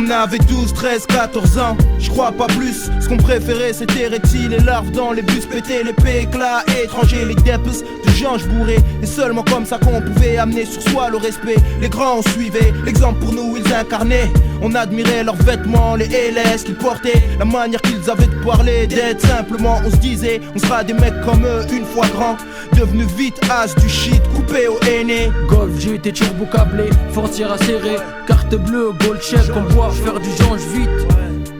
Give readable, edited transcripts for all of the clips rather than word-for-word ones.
On avait 12, 13, 14 ans, je crois pas plus. Ce qu'on préférait c'était retirer les larves dans les bus, péter les péclas étrangers, les depes du jange bourré. Et seulement comme ça qu'on pouvait amener sur soi le respect. Les grands on suivait, l'exemple pour nous ils incarnaient. On admirait leurs vêtements, les LS qu'ils portaient, la manière qu'ils avaient de parler, d'être simplement. On se disait, on sera des mecs comme eux une fois grands. Devenu vite as du shit, coupé au aîné. Golf, GT turbo câblé, fortière acérée, carte bleue, gold check, on voit faire du jange vite.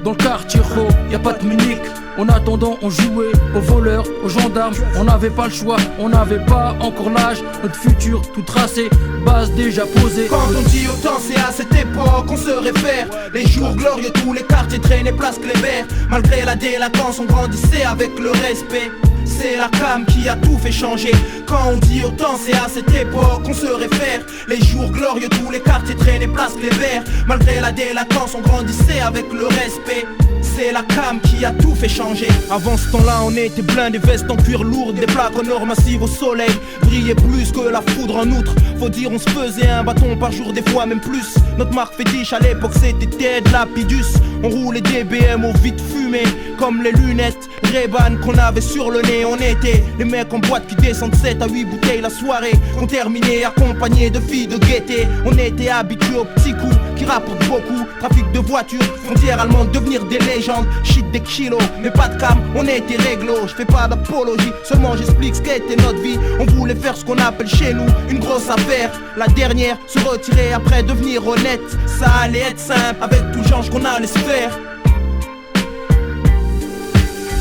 Dans le quartier Ro, y'a pas de Munich. En attendant, on jouait aux voleurs, aux gendarmes. On n'avait pas le choix, on n'avait pas encore l'âge. Notre futur tout tracé, base déjà posée. Quand on dit autant, c'est à cette époque qu'on se réfère. Les jours glorieux, tous les quartiers traînaient place Kléber. Malgré la délinquance, on grandissait avec le respect. C'est la cam qui a tout fait changer. Quand on dit autant, c'est à cette époque qu'on se réfère. Les jours glorieux, tous les quartiers traînaient place Kléber. Malgré la délinquance, on grandissait avec le respect. C'est la cam qui a tout fait changer. Avant ce temps-là, on était blindés, des vestes en cuir lourdes, des plaques en or massif au soleil. Brillait plus que la foudre en outre. Faut dire, on se faisait un bâton par jour, des fois même plus. Notre marque fétiche à l'époque, c'était Ted Lapidus. On roulait des BM au vide fumé, comme les lunettes Ray-Ban qu'on avait sur le nez. On était les mecs en boîte qui descendent 7 à 8 bouteilles la soirée. On terminait accompagnés de filles de gaieté. On était habitués aux petits coups qui rapportent beaucoup. Trafic de voitures, frontières allemandes, devenir des légendes. Shit des kilos, mais pas de cam, on était réglo. Je fais pas d'apologie, seulement j'explique ce qu'était notre vie. On voulait faire ce qu'on appelle chez nous une grosse affaire. La dernière, se retirer après devenir honnête. Ça allait être simple, avec tout le genre qu'on allait se faire.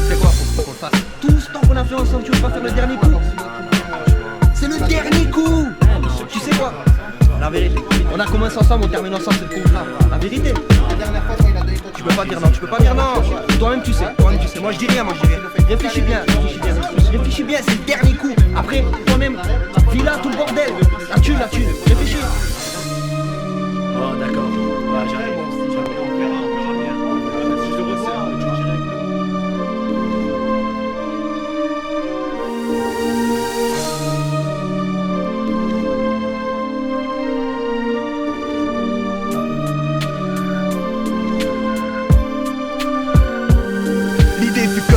C'est quoi, faut qu'on fasse tout ce temps qu'on a fait ensemble, tu veux pas faire le dernier coup? C'est le dernier coup. Tu sais quoi? La vérité, on a commencé ensemble, on termine ensemble, c'est le contrat. La vérité. Tu peux pas dire non, tu peux pas dire non. Toi-même tu sais, moi je dis rien, Réfléchis bien, réfléchis bien, c'est le dernier coup. Après, toi-même, vis là tout le bordel. La thune, réfléchis. Oh d'accord, ouais, j'arrive.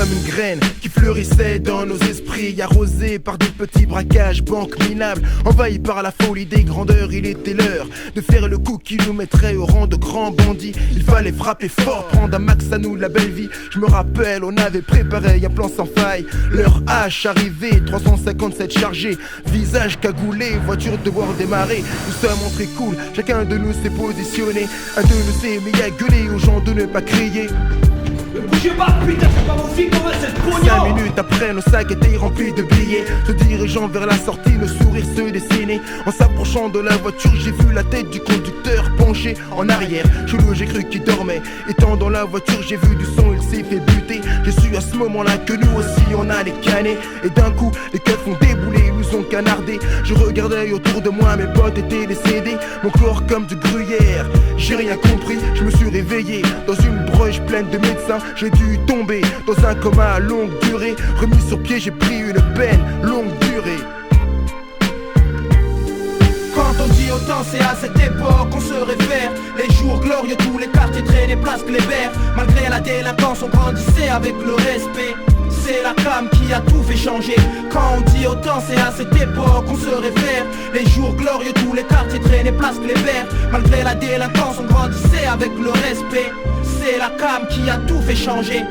Une graine qui fleurissait dans nos esprits, arrosée par de petits braquages, banques minables, envahis par la folie des grandeurs. Il était l'heure de faire le coup qui nous mettrait au rang de grands bandits. Il fallait frapper fort, prendre un max à nous la belle vie. Je me rappelle, on avait préparé un plan sans faille. Leur hache arrivée, 357 chargés, visage cagoulé, voiture devoir démarrer. Nous sommes entrés cool, chacun de nous s'est positionné. Un de nous s'est mis à gueuler aux gens de ne pas crier. Ne bougez pas, putain, c'est pas mon fille, comment cette pognon? 5 minutes après, nos sacs étaient remplis de billets. Se dirigeant vers la sortie, le sourire se dessinait. En s'approchant de la voiture, j'ai vu la tête du conducteur penchée en arrière. Chelou, j'ai cru qu'il dormait. Étant dans la voiture, j'ai vu du son, il s'est fait buter. J'ai su à ce moment-là que nous aussi on allait canner. Et d'un coup, les keufs ont déboulé, ils nous ont canardés. Je regardais autour de moi, mes potes étaient décédés. Mon corps comme du gruyère, j'ai rien compris. Je me suis réveillé dans une broche pleine de médecins. J'ai dû tomber dans un coma à longue durée. Remis sur pied, j'ai pris une peine longue durée. Quand on dit autant, c'est à cette époque qu'on se réfère. Les jours glorieux, tous les quartiers traînaient place Kléber. Malgré la délinquance, on grandissait avec le respect. C'est la cam qui a tout fait changer. Quand on dit autant, c'est à cette époque qu'on se réfère. Les jours glorieux, tous les quartiers traînaient place Kléber. Malgré la délinquance, on grandissait avec le respect. C'est la cam qui a tout fait changer.